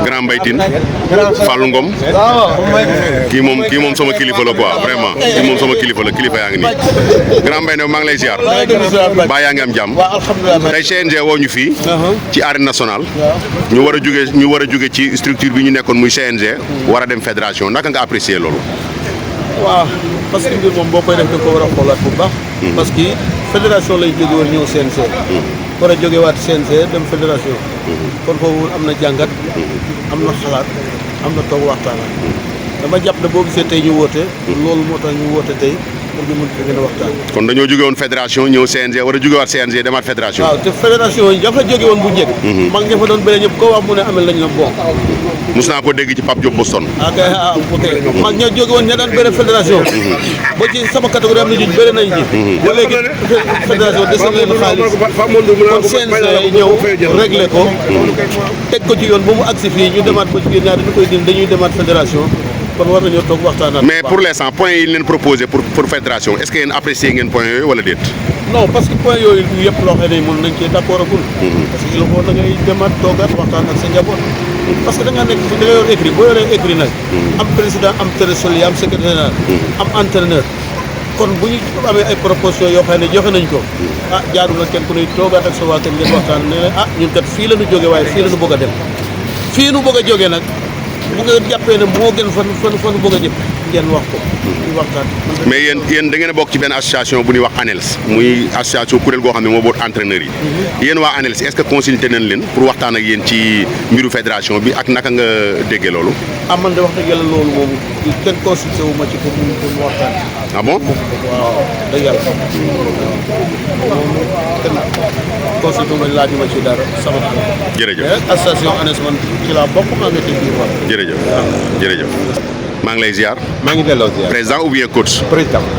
Grand Mbaye Tine Fallou Ngom kii moom sama kilifa la quoi vraiment kii moom sama kilifa la kilifa yaa ngi nii Grand Mbaye ne maa ngi lay ziar baa yaa ngi am jàmm tey CNG woo ñu fii ci arène nationale ñu war a jóge ci structure bi ñu nekkoon muy CNG war a dem fédération naka nga apprécier loolu. waaw parce que mbir moom boo koy def da ko war a xoolaat bu baax. parce que fédération lay jóge woon ñëw CNG. war a jógewaat CNG dem fédération. kon foofu am na jàngat. am na xalaat am na toog waxtaanal. dama jàpp ne boo gisee tey ñu woote. loolu moo tax ñu woote tey pour ñu mën fi gën a waxtaan. kon dañoo jóge woon fédération ñëw CNG war a jógewaat CNG demaat fédération. waaw te fédération yi dafa jóge woon bu njëkk. mag ña fa doon bëre ñëpp koo wax mu ne amel nañ la bon. mus naa ko dégg ci Pape Diop Boston. ok mag ña jóge woon ña daan bëre fédération. ba ci sama catégorie am na ñu bëre nañ ji. ba léegi fédération des na leen xaalis. kon CNG ñëw réglé ko. teg ko ci yoon ba mu agsi fii ñu demaat ba ci ñaar dañu koy dindi dañuy demaat fédération. kon war nañoo toog waxtaanaat. mais pour l'instant points yi leen proposé pour fédération est-ce que yéen apprécié ngeen points yooyu wala déet. non parce que points yooyu yëpp loo xam ne mën nañ cee d'accord agul. parce que il faut da ngay demaat toogaat waxtaan ak sa njaboot. parce que da ngaa nekk da nga yor écrit boo yoree écrit nag. am président am trésorier am secrétaire général. am entraîneur. kon bu ñu amee ay propositions yoo xam ne joxe nañ ko. jaadu na kenn ku ne toogaat ak sa waa kër ngeen waxtaan ne ñun kat fii la ñu jógee waaye fii la ñu bëgg a dem. fii nu bëgg a jógee nag. bu nga jàppee ne moo gën fan bëgg a jëm ngeen wax ko. ñu waxtaan. mais yéen da ngeen a bokk ci benn association bu ñuy wax ANELS muy association kuréel goo xam ne moo boot entraîneurs yi. yéen waa ANELS est-ce que consulté nañ leen pour waxtaan ak yéen ci mbiru fédération bi ak naka nga déggee loolu. man de wax dëgg yàlla loolu moom kenn consulté wu ma ci pour mu waxtaan. ah bon. waaw dëgg yàlla. kenn consulté wu ma laajuma ci dara sama. jërëjëf association ANELS man ci laa bokk maa ngi ci biir wax. jërëjëf maa ngi lay ziar. maa ngi delloo ziar. président ou bien coach.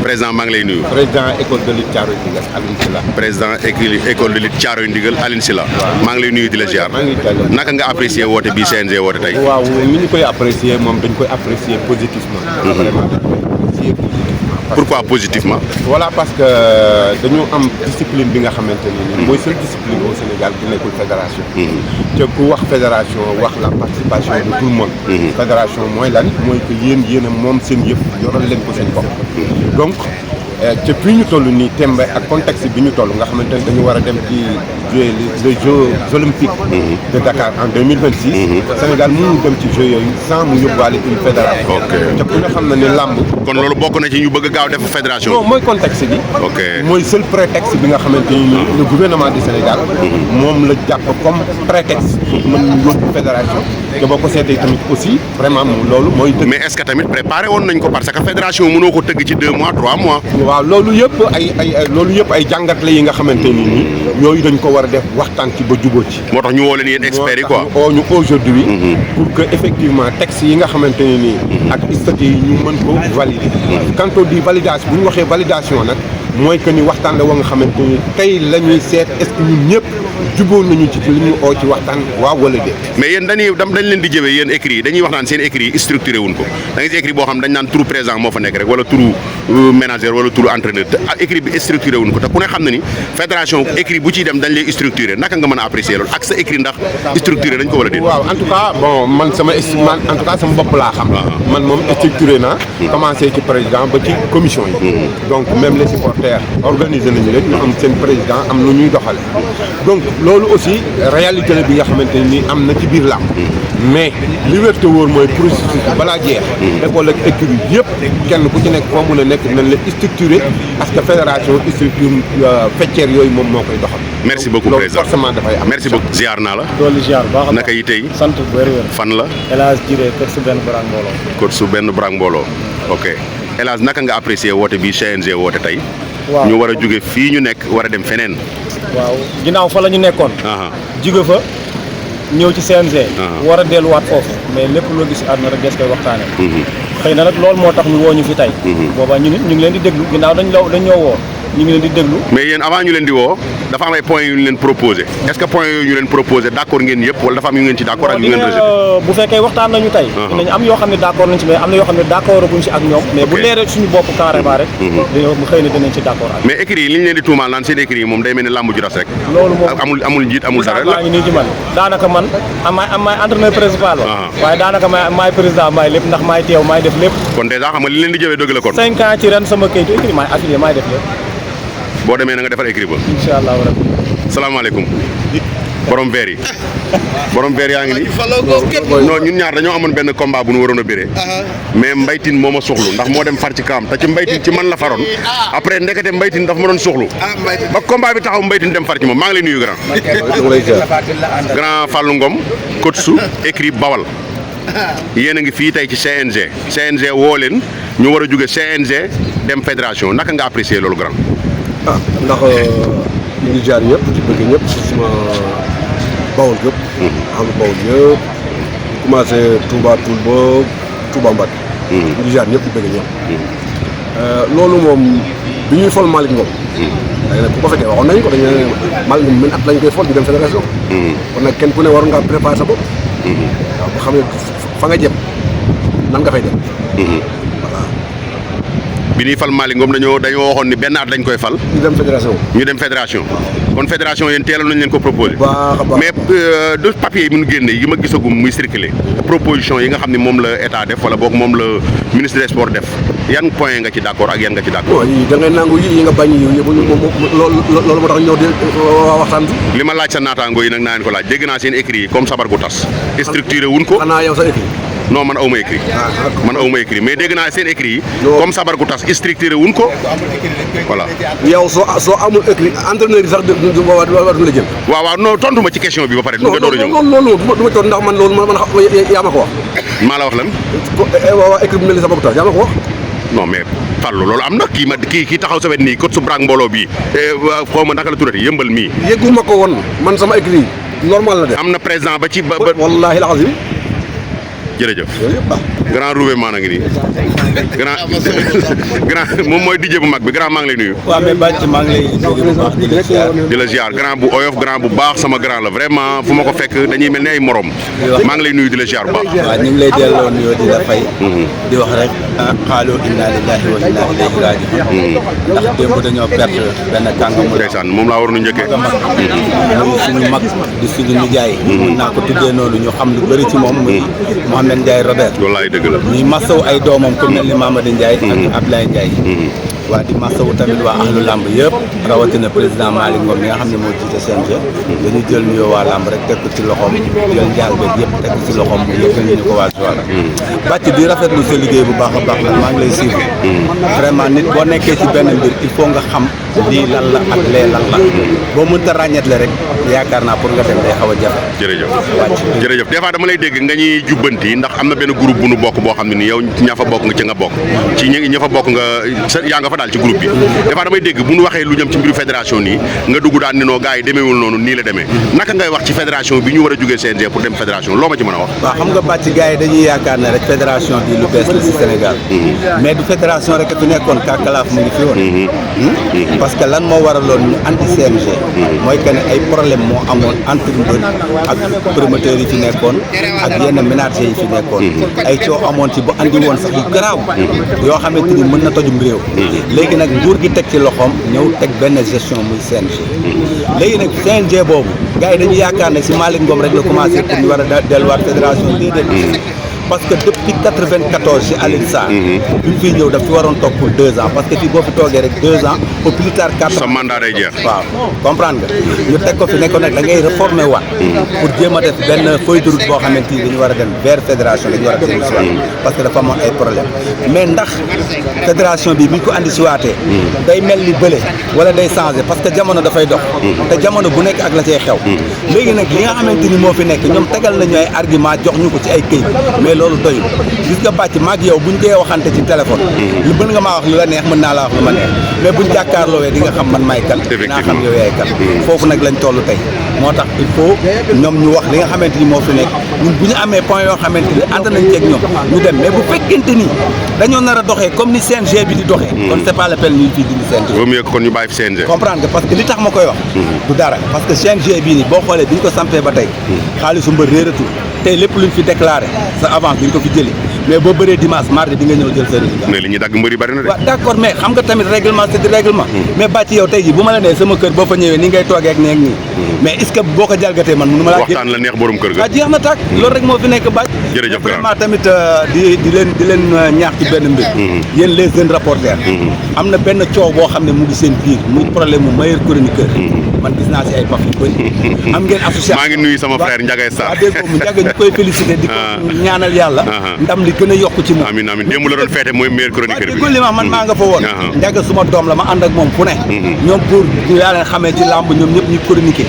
président maa ngi lay nuyu. président école de lutte Thiaroye Ndigal Alioune Sylla. président école de lutte Thiaroye Ndigal Alioune Sylla. maa ngi lay nuyu di la ziar. maa ngi delloo naka nga apprécier woote bi CNG woote tey. waaw ni ñu koy apprécier moom dañ koy apprécier positivement. vraiment dañ koy apprécier positivement. pourquoi positivement. voilà parce que dañu am discipline bi nga xamante ni mooy seule discipline au Sénégal bu nekkul fédération. te ku wax fédération wax la participation de tout le monde. fédération mooy lan mooy que yéen a moom seen yëf yoral leen ko seen bopp. donc te fii ñu toll nii tembe ak contexte bi ñu toll nga xamante ni dañu war a dem ci les Jeux olympiques de Dakar en 2026. Sénégal mënul dem ci Jeux yooyu sans mu yóbbaale une fédération. te ku nga xam ne làmb. kon loolu bokk na ci ñu bëgg gaaw def fédération. non mooy contexte bi. mooy seul prétexte bi nga xamante ni le gouvernement du Sénégal. moom la jàpp comme prétexte pour mën ñu yóbbu fédération. te boo ko seetee tamit aussi vraiment loolu mooy. mais est-ce que tamit préparé woon nañ ko parce que fédération mënoo ko tëgg ci 2 mois 3 mois. waaw loolu yëpp ay jàngat la yi nga xamante ni nii yooyu dañ ko war a def waxtaan ci ba jubóo ci. moo tax ñu woo leen yéen experts yi quoi. moo tax ñu aujourd'hui pour que effectivement texte yi nga xamante ne nii. ak statut yi ñu mën ko valider. quant au di validation bu ñu waxee validation nag mooy que ni waxtaan la wa nga xamante ni tey la ñuy seet est-ce que ñun ñëpp jubóo nañu ci li ñu oo ci waxtaan waaw wala déet. mais yéen dañ leen di jëwee yéen écrits yi dañuy wax naan seen écrits yi structuré wuñ ko da nga si écrit boo xam dañ naan turu président moo fa nekk rek wala turu manager wala turu entraîneur te écrit bi structuré wuñ ko te ku ne xam na ni fédération écrit bu ciy dem dañ lay structuré naka nga mën a apprécier loolu ak sa écrit ndax structuré dañ ko wala déet. waaw en tout cas bon man sama bopp laa xam. man moom structuré naa. commencé ci président ba ci commission yi. donc même les supporters organisé nañu leen ñu am seen président am nu ñuy doxale donc loolu aussi réalité la bi nga xamante ne nii am na ci biir làmb mais li wér te wóor mooy processus balaa jeex. école ak écurie yëpp kenn ku ci nekk foo mun a nekk nañ la structuré parce que fédération structure fecceer yooyu moom moo koy doxal. merci beaucoup président loolu forcément dafay am. merci beaucoup ziar naa la. doole ziar baax a naka yi tey. sant bu wér-wér. fan la. El Hadj Jiré kër su benn Brang Mbooloo. kër su benn Brang Mbooloo. ok El Hadj naka nga apprécier woote bi CNG woote tey. waaw ñu war a jóge fii ñu nekk war a dem feneen. waaw ginnaaw fa la ñu nekkoon. jóge fa ñëw ci CNG. war a delluwaat foofu mais lépp loo gis àdduna rek des koy waxtaane xëy na nag loolu moo tax ñu woo ñu fi tey. boobaa ñu ngi leen di déglu ginnaaw dañ ñoo woo ñu ngi leen di déglu. mais yéen avant ñu leen di woo dafa am ay points yu ñu leen proposé est-ce que points yooyu ñu leen proposé d'accord ngeen yëpp wala dafa am yu ngeen ci d'accord ak yu ngeen rejeté. bu fekkee waxtaan nañu tey. dinañ am yoo xam ne d'accord nañ ci mais am na yoo xam ne d'accord buñ ci ak ñoom. mais bu leeree suñu bopp carrément rek. mu xëy na dinañ ci d'accord ak. mais écrits yi li ñu leen di tuumaal naan seen écrits yi moom day mel ni làmb ju ras rek. loolu moom amul njiit amul dara maa ngi nii ci man daanaka man maay entraîneur principal wa waaye daanaka maay président maay lépp ndax maay teew maay def lépp. kon déjà xam nga li leen di jëwee dëgg la kon. 5 ans ci ren sama kayitu écrit maay affilié maay def lépp. boo demee na nga defar écrit ba. incha allah rabbi. salaamaaleykum. borom verre yi. borom verre yaa ngi nii. non ñun ñaar dañoo amoon benn combat bu nu waroon a béré. mais mbaytin moo ma soxlu ndax moo dem far ci kaam te ci mbaytin ci man la faroon. après ndekete mbaytin dafa ma doon soxlu. ba combat bi taxaw mbaytin dem far ci moom maa ngi lay nuyu grand. grand Fallou Ngom coach su écrit Bawal. yéen a ngi fii tey ci CNG. CNG woo leen ñu war a jóge CNG dem fédération naka nga apprécier loolu grand. ndax ñu ngi jaar ñëpp ci bëgg ñëpp ci suma Bawol yëpp. xam nga Bawol yëpp commencé Touba Toul ba Touba Mbacké. ñu ngi jaar ñëpp ci bëgg ñëpp. loolu moom bi ñuy fol Malick Ngom. léegi nag ku ko fekkee waxoon nañ ko dañu ne Malick Ngom at lañ koy fol di dem fédération. kon nag kenn ku ne war ngaa préparer sa bopp. waaw ba xam ne fa nga jëm nan nga fay dem. bi ñuy fal Malick Ngom dañoo waxoon ni benn at lañ koy fal. ñu dem fédération. ñu dem fédération. kon fédération yéen teeloon nañ leen ko proposé. baax a baax mais de papier yi mun génne yi ma gisagum muy circulé proposition yi nga xam ne moom la état def wala boog moom la ministre des sports def yan point nga ci d'accord ak yan nga ci d'accord. bon yii da ngay nangu yi nga bañ yi yëpp loolu moo tax ñëw di waxtaan bi. li ma laaj sa naataango yi nag naa leen ko laaj dégg naa seen écrit yi comme sabar gu tas. structuré wuñ ko. xanaa yow sa écrit. non man awma écrit. man awma écrit mais dégg naa seen écrit yi. comme sabar gu tas structuré wuñ ko. voilà. yow soo amul écrit entraîneur yi sax du la jël. waaw non tontu ma ci question bi ba pare. nga door a ñëw loolu du ma tontu ndax man loolu man yaa ma ko wax. maa la wax lan. waaw écrit bu mel ni sabar gu tas yaa ma ko wax. non mais Fallou loolu am na kii taxaw sa wet nii kot su braak mbooloo bii xaw ma naka la tuddati yëmbal mii. yëgguma ko woon man sama écrit normal la de. am na président ba ci ba. wallaahi la azim. jërëjëf grand Roubaix maa ngi nii grand moom mooy DJ bu mag bi grand maa ngi lay nuyu. waaw mais bàcc maa ngi lay bu baax di la ziar grand bu oyof grand bu baax sama grand la vraiment fu ma ko fekk dañuy mel ni ay morom. maa ngi lay nuyu di la ziar bu baax. waaw ñu ngi lay delloo nuyoo di la fay. di wax rek xaalu inna lillahi wa inna ilayhi raaji'uun. ndax démb dañoo perte benn kàngamu. ndeysaan moom laa waroon a njëkkee. muy suñu mag di suñu nijaay. mën naa ko tuddee noonu ñu xam lu bëri ci moom muy Mouhamed Ndiaye Robert. wallaay dëgg la. ñuy masawu ay doomam ku mel ni Mamadou Ndiaye. ak Ablaye Ndiaye. waa di masawu tamit waa ahlu lamb yëpp. rawatina président Malick Ngom mi nga xam ne moo jiite CNG. dañu jël nuyoo waa lamb rek teg ko ci loxoom jël njaal beeg yëpp teg ko ci loxoom mu yëkkal ñu ko waa Joal. bàcc di rafetlu sa liggéey bu baax a baax nag maa ngi lay suivre. vraiment nit boo nekkee ci benn mbir il faut nga xam lii lan la ak lee lan la. boo mënta ràññetle rek yaakaar naa pour nga dem day xaw a jafe. jërëjëf des fois dama lay dégg nga ñuy jubbanti ndax am na benn groupe bu nu bokk boo xam ne ni yow ña fa bokk nga ci nga bokk ci ña fa bokk nga yaa nga fa daal ci groupe bi des fois damay dégg bu nu waxee lu jëm ci mbiru fédération nii nga dugg daan ni noo gars yi demeewul noonu nii la demee naka ngay wax ci fédération bi ñu war a jógee CNG pour dem fédération loo ma ci mën a wax. waaw xam nga bàcc gars yi dañuy yaakaar ne rek fédération bi lu bees la ci Sénégal mais du fédération rek fi nekkoon kàkkalaaf mu ngi fi woon parce que lan moo waraloon ñu anti CNG mooy que ne ay problème moo amoon entre mbër ak promoteurs yi fi nekkoon ak yenn ménager yi fi nekkoon ay coow amoon ci bu andi woon sax yu garaaw yoo xamante ni mën na tojum réew léegi nag nguur gi teg ci loxoom ñëw teg benn gestion muy CNG léegi nag CNG boobu gars yi dañu yaakaar ne si Malick Ngom rek la commencé pour ñu war a delluwaat fédération déedéet parce que depuis 94 ci Alioune Sarr bi mu fiy ñëw daf fi waroon toog pour 2 ans parce que fii boo fi toogee rek 2 ans au plus tard 4 ans sa mandat day jeex. waaw comprendre nga ñu teg ko fi ne ko nag da ngay réformer waat pour jéem a def benn feuille de route boo xamante ni dañu war a dem vers fédération dañu war a dellu si waat parce que dafa amoon ay problème mais ndax fédération bi bu ñu ko andi si waatee day mel ni bële wala day changé parce que jamono dafay dox te jamono bu nekk ak la cay xew léegi nag li nga xamante ni moo fi nekk ñoom tegal nañu ay argument jox ñu ko ci ay këyit mais loolu doyul gis nga bàcc maag yow buñ dee waxante ci téléphone lu mën nga maa wax lu la neex mën naa la wax lu ma neex mais buñ jàkkaarloowee di nga xam man maay kan naa xam yow yaay kan foofu nag lañ toll tey moo tax il faut ñoom ñu wax li nga xamante ni moo fi nekk ñun bu ñu amee point yoo xamante ni ànd nañ ceeg ñoom ñu dem mais bu fekkente ni dañoo nar a doxee comme ni CNG bi di doxee kon c'est pas la peine ñuy fii dindi CNG vaut mieux kon ñu bàyyi fi CNG comprendre nga parce que li tax ma koy wax du dara parce que CNG bii nii boo xoolee bi ñu ko sampee ba tey xaalisu mbër réeratul tey lépp luñ fi déclaré sa avance bi ñu ko fi jëli mais boo bëree dimanche mardi di nga ñëw jël sa résultat mais li ñuy dagg mbër yi bari na de waaw d'accord mais xam nga tamit règlement c'est du règlement mais bàcc yow tey ji bu ma la nee sama kër boo fa ñëwee ni ngay toogee ak nii mais est-ce que boo ko jalgatee man mënu ma laa waxtaan la neex borom kër ga jeex na tàkk loolu rek moo fi nekk bàcc jërëjëf vraiment tamit di leen ñaax ci benn mbir yéen les jeunes reporters am na benn coow boo xam ne mu ngi seen biir muy problème mu meilleur chroniqueur man gis naa si ay baf yu bëri am ngeen association maa ngi nuyu sama frère Ndiaga Sarr waaw dégg mu Ndiaga ñu koy féliciter di ko ñaanal yàlla ndam li gën a yokk ci moom amiin amiin démb la doon feete mooy meilleur chroniqueur bi déggoo li ma man maa nga fa woon Ndiaga suma doom la ma ànd ak moom fu ne ñoom pour yaa leen xamee ci làmb ñoom ñëpp ñu chroniquer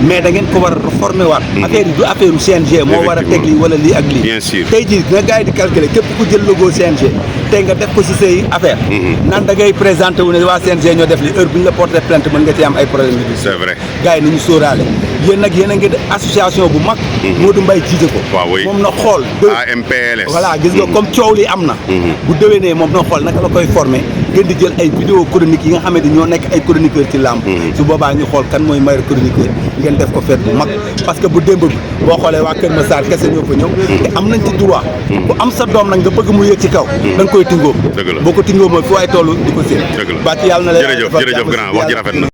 mais da ngeen ko war a reformer waat affaire yi du affaire u CNG moo war a teg lii wala lii ak lii bien sûr tey jii nga gars yi di calculer képp ku jël logo CNG tey nga def ko si say affaire naan da ngay présenté wu ne waa CNG ñoo def li heure bu ñu la porté plainte mën nga ci am ay problème bi c'est vrai gars yi ni ñu sóoraale yéen nag yéen a ngi association bu mag Modou Mbaye jiite ko moom na xool AMPLS voilà gis nga comme coow li am na bu déwénee moom na xool naka la koy formé ngeen di jël ay vidéo chronique yi nga xamante ñoo nekk ay chroniqueur ci làmb su boobaa ñu xool kan mooy meilleur chroniqueur ngeen def ko fête bu mag parce que bu démb bi boo xoolee waa Kër Massar kese ñoo fa ñëw te am nañ ci droit bu am sa doom nag nga bëgg mu yëg ci kaw da nga koy tingóom boo ko tingóom mooy fu waay toll di ko séen bàcc yàlla na la jërëjëf grand wax ji rafet na